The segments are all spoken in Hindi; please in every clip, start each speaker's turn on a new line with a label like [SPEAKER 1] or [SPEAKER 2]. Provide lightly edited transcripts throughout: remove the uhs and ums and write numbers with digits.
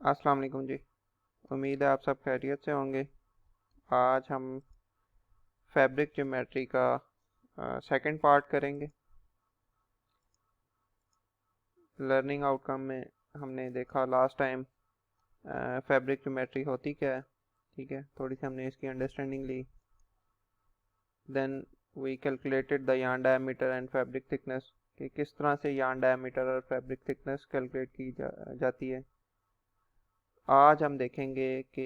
[SPEAKER 1] अस्सलाम वालेकुम जी। उम्मीद है आप सब खैरियत से होंगे। आज हम फैब्रिक ज्योमेट्री का सेकंड पार्ट करेंगे। लर्निंग आउटकम में हमने देखा लास्ट टाइम फैब्रिक ज्योमेट्री होती क्या है। ठीक है, थोड़ी सी हमने इसकी अंडरस्टैंडिंग ली। Then we calculated the yarn diameter and fabric thickness कि किस तरह से यार्न डायमीटर और फैब्रिक थिकनेस कैलकुलेट की जाती है। आज हम देखेंगे कि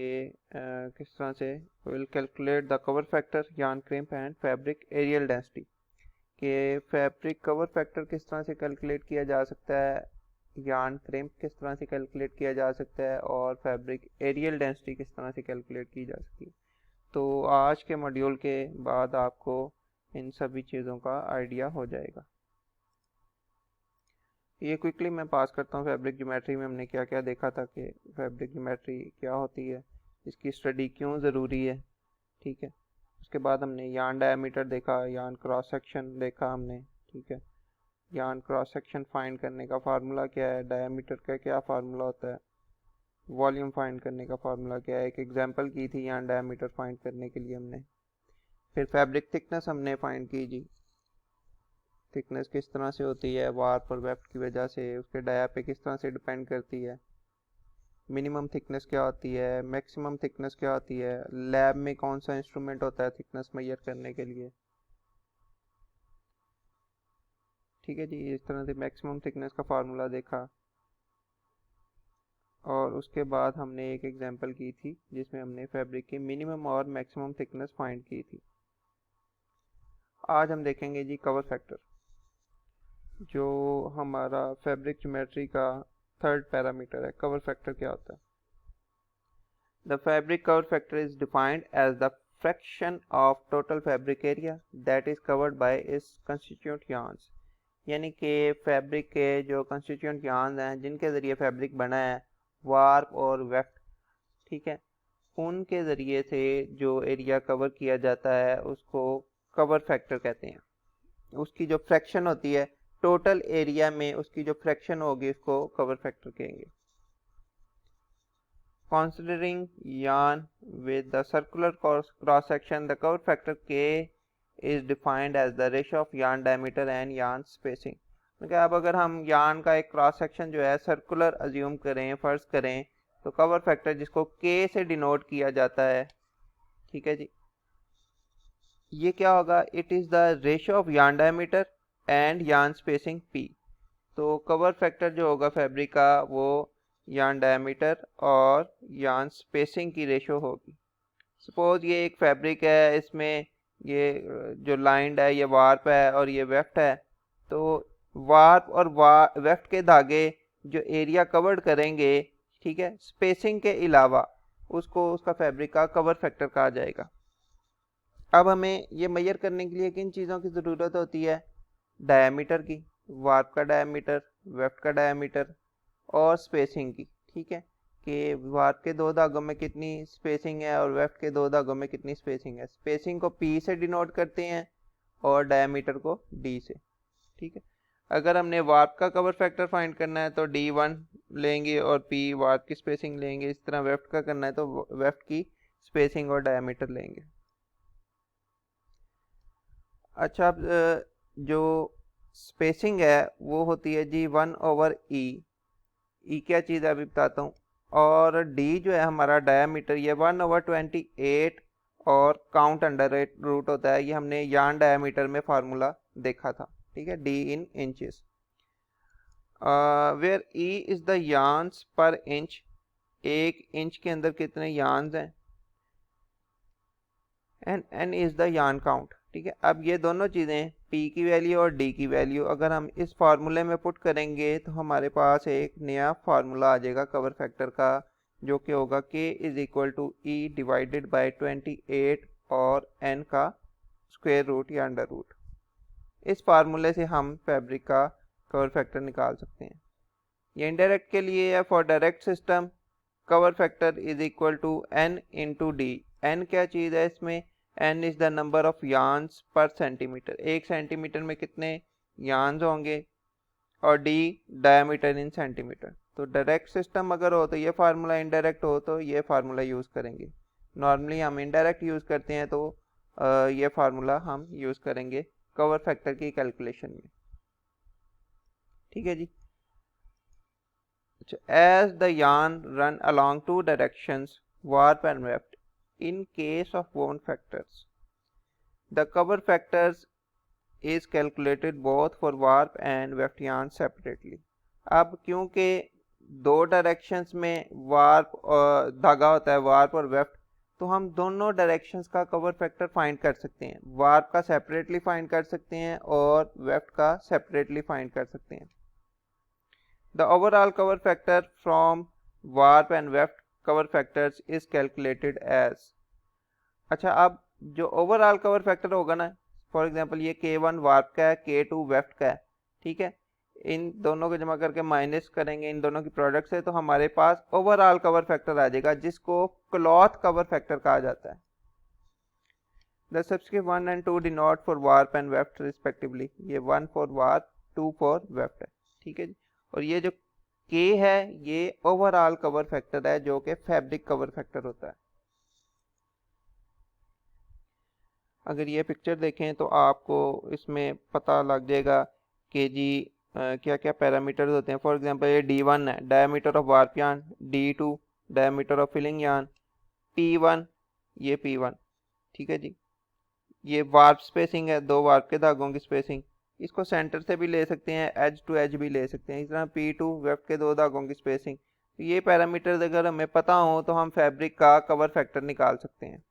[SPEAKER 1] किस तरह से will calculate the cover factor, yarn crimp and fabric areal density. कि फैब्रिक कवर फैक्टर किस तरह से कैलकुलेट किया जा सकता है, यार्न क्रिम्प किस तरह से कैलकुलेट किया जा सकता है और फैब्रिक एरियल डेंसिटी किस तरह से कैलकुलेट की जा सकती है। तो आज के मॉड्यूल के बाद आपको इन सभी चीज़ों का आइडिया हो जाएगा। ये क्विकली मैं पास करता हूँ। फैब्रिक ज्योमेट्री में हमने क्या क्या देखा था कि फैब्रिक ज्योमेट्री क्या होती है, इसकी स्टडी क्यों ज़रूरी है। ठीक है, उसके बाद हमने यार्न डायमीटर देखा, यार्न क्रॉस सेक्शन देखा हमने। ठीक है, यार्न क्रॉस सेक्शन फाइंड करने का फार्मूला क्या है, डायमीटर का क्या फार्मूला होता है, वॉल्यूम फाइंड करने का फार्मूला क्या है। एक एग्जांपल की थी यार्न डायमीटर फाइंड करने के लिए हमने। फिर फैब्रिक थिकनेस हमने फाइंड की जी। थिकनेस किस तरह से होती है, वार्प और वेफ्ट की वजह से उसके डाया पे किस तरह से डिपेंड करती है। मिनिमम थिकनेस क्या होती है, मैक्सिमम थिकनेस क्या होती है, लैब में कौन सा इंस्ट्रूमेंट होता है थिकनेस मेजर करने के लिए। ठीक है जी, इस तरह से मैक्सिमम थिकनेस का फार्मूला देखा। और उसके बाद हमने एक एग्जांपल की थी जिसमें हमने फैब्रिक की मिनिमम और मैक्सिमम थिकनेस फाइंड की थी। आज हम देखेंगे जी कवर फैक्टर, जो हमारा फैब्रिक ज्योमेट्री का थर्ड पैरामीटर है। कवर फैक्टर क्या होता है? The fabric cover factor is defined as the fraction of total fabric area that is covered by its constituent yarns. यानी कि फैब्रिक के जो कंस्टिट्यूएंट यार्न्स हैं जिनके ज़रिए फैब्रिक बना है, वार्प और वेफ्ट, ठीक है, उनके ज़रिए से जो एरिया कवर किया जाता है उसको कवर फैक्टर कहते हैं। उसकी जो फ्रैक्शन होती है टोटल एरिया में, उसकी जो फ्रैक्शन होगी उसको कवर फैक्टर कहेंगे। Considering yarn with the circular cross section, the cover factor K is defined as the ratio of yarn diameter and yarn spacing। अब अगर हम yarn का एक क्रॉस सेक्शन जो है सर्कुलर अज्यूम करें, फर्ज करें, तो कवर फैक्टर जिसको K से डिनोट किया जाता है, ठीक है जी, ये क्या होगा? It is the ratio of yarn diameter and yarn spacing P। तो कवर फैक्टर जो होगा फैब्रिक का वो यार्न डायमीटर और यार्न स्पेसिंग की रेशो होगी। सपोज ये एक फैब्रिक है, इसमें ये जो लाइंड है ये वार्प है और ये वेफ्ट है। तो वार्प और वेफ्ट के धागे जो एरिया कवर्ड करेंगे, ठीक है, स्पेसिंग के अलावा, उसको उसका फैब्रिक का कवर फैक्टर कहा जाएगा। अब हमें ये मेजर करने के लिए किन चीज़ों की ज़रूरत होती है? डायमीटर की, वार्प का डायमीटर, वेफ्ट का डायमीटर और स्पेसिंग की। ठीक है, कि वार्प के दो धागों में कितनी स्पेसिंग है और वेफ्ट के दो धागों में कितनी स्पेसिंग है। स्पेसिंग को P से डिनोट करते हैं और डायमीटर को D से। ठीक है, अगर हमने वार्प का कवर फैक्टर फाइंड करना है तो D1 लेंगे और P वार्प की स्पेसिंग लेंगे। इस तरह वेफ्ट का करना है तो वेफ्ट की स्पेसिंग और डायमीटर लेंगे। अच्छा, अब जो स्पेसिंग है वो होती है जी 1/E। ई क्या चीज़ है अभी बताता हूँ। और डी जो है हमारा डायमीटर, ये 1/28 और काउंट अंडर रूट होता है। ये हमने यार्न डायमीटर में फार्मूला देखा था। ठीक है, D in inches, where E is the yarns per inch. एक इंच के अंदर कितने यार्न्स हैं, and N is the yarn count. ठीक है, अब ये दोनों चीज़ें P की वैल्यू और D की वैल्यू अगर हम इस फार्मूले में पुट करेंगे तो हमारे पास एक नया फार्मूला आ जाएगा कवर फैक्टर का, जो कि होगा K is equal to E divided by 28 और N का स्क्वायर रूट या अंडर रूट। इस फार्मूले से हम फैब्रिक का कवर फैक्टर निकाल सकते हैं। ये इनडायरेक्ट के लिए है। For direct system cover factor is equal to N into D. N क्या चीज़ है इसमें? N is the number of yarns per centimetre. एक सेंटीमीटर में कितने यार्न्स होंगे, और D डायमीटर इन सेंटीमीटर। तो डायरेक्ट सिस्टम अगर हो तो ये फार्मूला, इंडायरेक्ट हो तो ये फार्मूला यूज़ करेंगे। नॉर्मली हम इंडायरेक्ट यूज़ करते हैं तो ये फार्मूला हम यूज़ करेंगे कवर फैक्टर की कैलकुलेशन में। ठीक है जी। As the yarn run along two directions, warp and weft, in case of wound factors, the cover factors is calculated both for warp and weft yarn separately. अब क्योंकि दो डायरेक्शंस में वार्प और धागा होता है, वार्प और वेफ्ट, तो हम दोनों डायरेक्शंस का कवर फैक्टर फाइंड कर सकते हैं। वार्प का सेपरेटली फाइंड कर सकते हैं और वेफ्ट का सेपरेटली फाइंड कर सकते हैं। The overall cover factor from warp and weft cover factors is calculated as, अच्छा अब जो ओवरऑल कवर फैक्टर होगा ना, फॉर एग्जांपल ये K1 वार्प का है, K2 वेफ्ट का है, ठीक है, इन दोनों को जमा करके माइनस करेंगे, इन दोनों की प्रोडक्ट से, तो हमारे पास ओवरऑल कवर फैक्टर आ जाएगा जिसको क्लॉथ कवर फैक्टर कहा जाता है। The subscript 1 and 2 denote for warp and weft respectively, ये 1 for warp 2 for weft है, ठीक है जी। और ये जो K है ये ओवरऑल कवर फैक्टर है जो कि फैब्रिक कवर फैक्टर होता है। अगर ये पिक्चर देखें तो आपको इसमें पता लग जाएगा कि जी क्या क्या पैरामीटर्स होते हैं। फॉर एग्जांपल ये D1 है, diameter of warp yarn, D2 diameter of filling yarn, P1 ये P1, ठीक है जी। ये वार्प स्पेसिंग है, दो वार्प के धागों की स्पेसिंग, इसको सेंटर से भी ले सकते हैं, एज टू एज भी ले सकते हैं। इस तरह P2 वेफ्ट के दो धागों की स्पेसिंग, तो ये पैरामीटर्स अगर हमें पता हो तो हम फैब्रिक का कवर फैक्टर निकाल सकते हैं।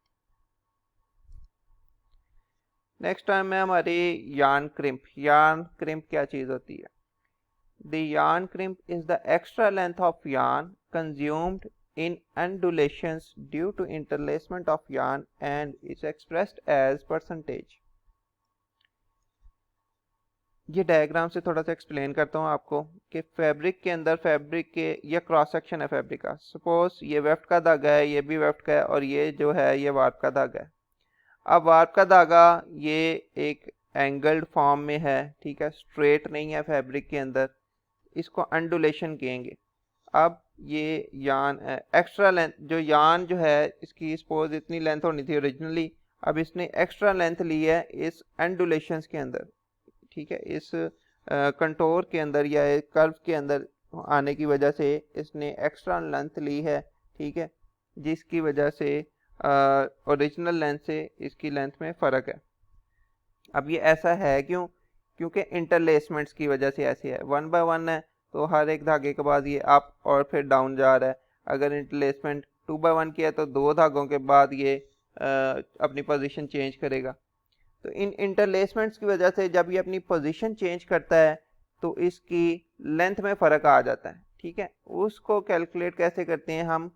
[SPEAKER 1] नेक्स्ट टाइम है हमारी यार्न क्रिम्प। यार्न क्रिम्प क्या चीज़ होती है? The yarn crimp is the extra length of yarn consumed in undulations due to interlacement of yarn and is expressed as percentage। ये डायग्राम से थोड़ा सा एक्सप्लेन करता हूँ आपको कि फैब्रिक के अंदर, फैब्रिक के ये क्रॉस सेक्शन है फैब्रिक का, सपोज ये वेफ्ट का धागा है, ये भी वेफ्ट का है, और ये जो है ये वार्प का धागा है। अब वार्प का धागा ये एक एंगल्ड फॉर्म में है, ठीक है, स्ट्रेट नहीं है फैब्रिक के अंदर, इसको अंडुलेशन कहेंगे। अब ये यान एक्स्ट्रा लेंथ, जो यान जो है इसकी सपोज इतनी लेंथ होनी थी ओरिजिनली, अब इसने एक्स्ट्रा लेंथ ली है इस एंडुलेशंस के अंदर, ठीक है, इस कंटोर के अंदर या कर्व के अंदर आने की वजह से इसने एक्स्ट्रा लेंथ ली है, ठीक है, जिसकी वजह से ओरिजिनल लेंथ से इसकी लेंथ में फ़र्क है। अब ये ऐसा है क्यों? क्योंकि इंटरलेसमेंट्स की वजह से ऐसी है। 1 बाय 1 है तो हर एक धागे के बाद ये अप और फिर डाउन जा रहा है। अगर इंटरलेसमेंट 2 बाय 1 की है तो दो धागों के बाद ये अपनी पोजीशन चेंज करेगा। तो इन इंटरलेसमेंट्स की वजह से जब ये अपनी पोजीशन चेंज करता है तो इसकी लेंथ में फ़र्क आ जाता है, ठीक है। उसको कैलकुलेट कैसे करते हैं? हम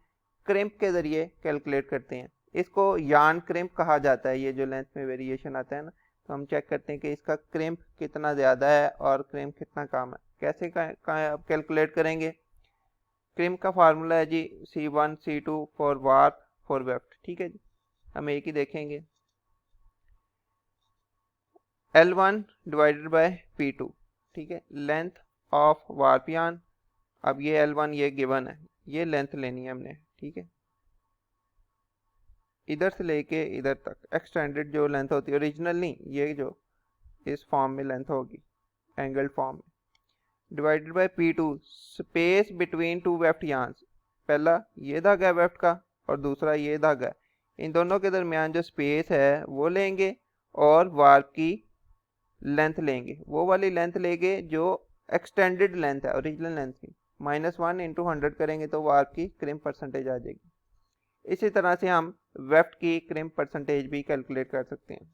[SPEAKER 1] क्रिम्प के ज़रिए कैलकुलेट करते हैं। इसको यार्न क्रिम्प कहा जाता है। ये जो लेंथ में वेरिएशन आता है ना, तो हम चेक करते हैं कि इसका क्रिम्प कितना ज़्यादा है और क्रिम्प कितना कम है। कैसे आप कैलकुलेट करेंगे? क्रिम्प का फार्मूला है जी C1 C2 for warp for weft, ठीक है जी। हम एक ही देखेंगे, L1 डिवाइडेड बाय P2, ठीक है, लेंथ ऑफ वार्प यार्न। अब ये L1 ये गिवन है, ये लेंथ लेनी है हमने, ठीक है, इधर से लेके इधर तक एक्सटेंडेड जो लेंथ होती है, ओरिजिनल नहीं, ये जो इस फॉर्म में लेंथ होगी एंगल फॉर्म में, divided by P2 space between two weft yarns. पहला ये धागा है वेफ्ट का और दूसरा ये धागा है, इन दोनों के दरमियान जो स्पेस है वो लेंगे और वार्प की लेंथ लेंगे, वो वाली लेंथ लेंगे जो एक्सटेंडेड लेंथ है ओरिजिनल लेंथ की, -1 इंटू 100 करेंगे तो वार्प की क्रिम्प परसेंटेज आ जाएगी। इसी तरह से हम वेफ्ट की क्रिम्प परसेंटेज भी कैलकुलेट कर सकते हैं।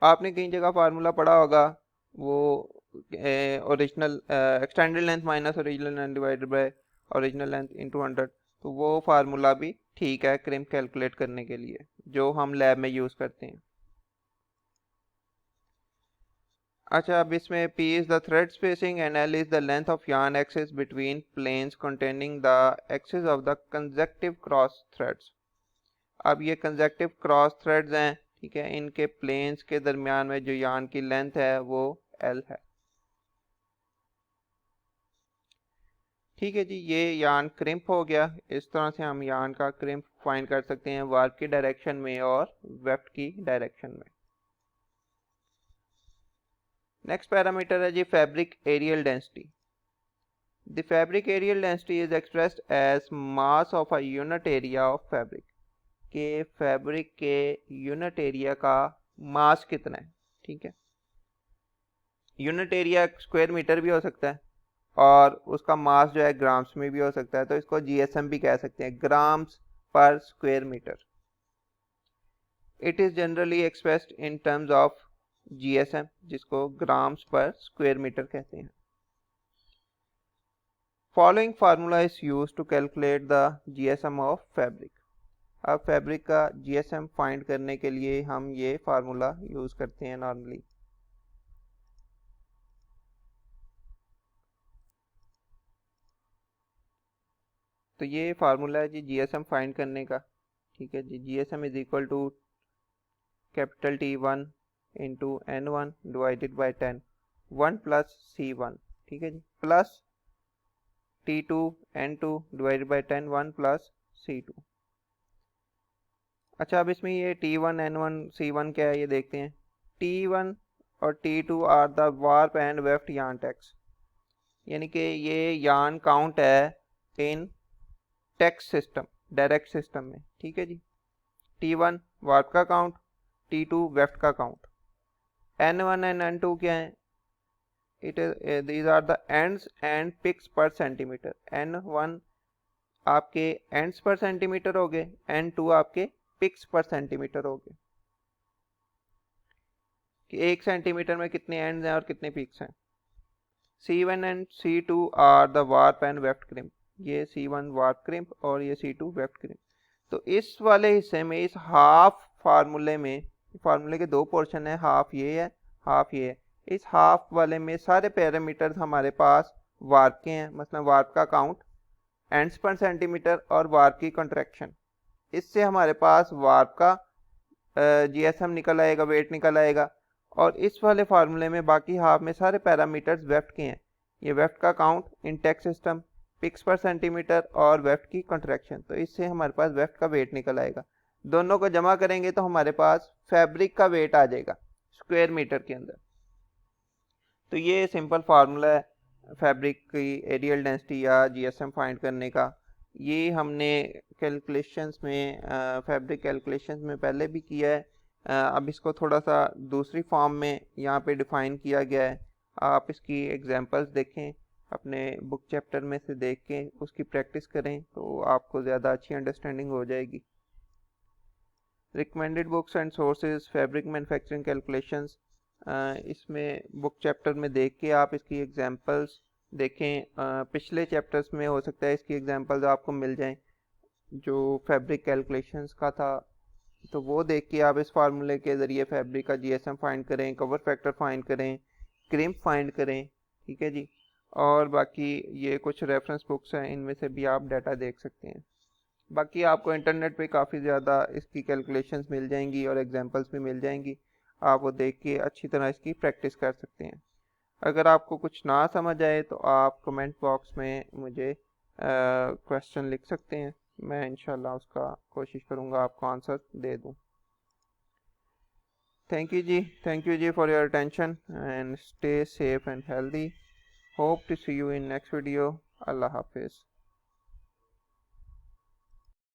[SPEAKER 1] आपने कई जगह फार्मूला पढ़ा होगा, वो original extended length minus original length divided by original length into 100, तो वो फार्मूला भी ठीक है क्रिम्प कैलकुलेट करने के लिए, जो हम लैब में यूज़ करते हैं। अच्छा, अब इसमें P is the thread spacing and L is the length of yarn axis between planes containing the axis of the consecutive cross threads। अब ये consecutive cross threads हैं, ठीक है, इनके प्लेन्स के दरमियान में जो यान की लेंथ है वो L है। ठीक है जी, ये यान क्रिम्प हो गया। इस तरह से हम यान का क्रिम्प फाइंड कर सकते हैं वार्प की डायरेक्शन में और वेफ्ट की डायरेक्शन में। नेक्स्ट पैरामीटर है जी fabric areal density. The fabric areal density is expressed as mass of a unit area of fabric. के फैब्रिक के यूनिट एरिया का मास कितना है। ठीक है, यूनिट एरिया स्क्वायर मीटर भी हो सकता है और उसका मास जो है ग्राम्स में भी हो सकता है, तो इसको जीएसएम भी कह सकते हैं, grams per square metre. It is generally expressed in terms of GSM, जिसको ग्राम्स पर स्क्वायर मीटर कहते हैं। Following formula is use to calculate the GSM of fabric. अब फैब्रिक का जीएसएम फाइंड करने के लिए हम ये फार्मूला यूज करते हैं नॉर्मली। तो ये फार्मूला है जी जीएसएम फाइंड करने का। ठीक है जी, GSM is equal to capital T1 into N1 divided by 10, 1 plus C1। ठीक है जी, plus T2 N2 divided by 10, 1 plus C2। अच्छा, अब इसमें ये T1 N1 C1 क्या है ये देखते हैं। T1 और T2 are the warp and weft yarn tex, यानी कि ये यान काउंट है in tex system, direct system में। ठीक है जी, T1 वार्प का काउंट, T2 वेफ्ट का काउंट। N1 एंड N2 क्या है, it is these are the ends and picks per centimetre. N1 आपके एंड्स पर सेंटीमीटर हो गए, N2 आपके पिक्स पर सेंटीमीटर हो गए, कि 1 सेंटीमीटर में कितने एंड्स हैं और कितने पिक्स हैं। C1 and C2 are the warp and weft crimp, ये C1 वार्प क्रिम्प और ये C2 वेफ्ट क्रिम्प। तो इस वाले हिस्से में, इस हाफ फार्मूले में, फार्मूले के दो पोर्शन है, हाफ ये है हाफ ये है। इस हाफ वाले में सारे पैरामीटर्स हमारे पास वार्प के हैं, मतलब वार्प का काउंट, एंड्स पर सेंटीमीटर और वार्प की कंट्रैक्शन। इससे हमारे पास वार्प का जीएसएम निकल आएगा, वेट निकल आएगा। और इस वाले फार्मूले में बाकी हाफ में सारे पैरामीटर्स वेफ्ट के हैं, ये वेफ्ट का count in tex system, picks per centimetre और वेफ्ट की कंट्रैक्शन। तो इससे हमारे पास वेफ्ट का वेट निकल आएगा। दोनों को जमा करेंगे तो हमारे पास फैब्रिक का वेट आ जाएगा स्क्वायर मीटर के अंदर। तो ये सिंपल फार्मूला है फैब्रिक की एरियल डेंसिटी या जीएसएम फाइंड करने का। ये हमने कैलकुलेशंस में, फैब्रिक कैलकुलेशंस में पहले भी किया है। अब इसको थोड़ा सा दूसरी फॉर्म में यहाँ पे डिफाइन किया गया है। आप इसकी एग्जांपल्स देखें, अपने बुक चैप्टर में से देख के उसकी प्रैक्टिस करें तो आपको ज़्यादा अच्छी अंडरस्टैंडिंग हो जाएगी। Recommended books and sources fabric manufacturing calculations, इसमें बुक चैप्टर में देख के आप इसकी एग्जांपल्स देखें। पिछले चैप्टर्स में हो सकता है इसकी एग्जांपल्स आपको मिल जाएं जो फैब्रिक कैलकुलेशंस का था, तो वो देख के आप इस फार्मूले के ज़रिए फैब्रिक का जीएसएम फाइंड करें, कवर फैक्टर फाइंड करें, क्रिम्प फाइंड करें। ठीक है जी, और बाकी ये कुछ रेफरेंस बुक्स हैं, इनमें से भी आप डाटा देख सकते हैं। बाकी आपको इंटरनेट पे काफ़ी ज़्यादा इसकी कैलकुलेशंस मिल जाएंगी और एग्जांपल्स भी मिल जाएंगी, आप वो देख के अच्छी तरह इसकी प्रैक्टिस कर सकते हैं। अगर आपको कुछ ना समझ आए तो आप कमेंट बॉक्स में मुझे क्वेश्चन लिख सकते हैं, मैं इंशाल्लाह उसका कोशिश करूँगा आपको आंसर दे दूँ। थैंक यू जी for your attention and stay safe and healthy. Hope to see you in next video. अल्लाह हाफिज़।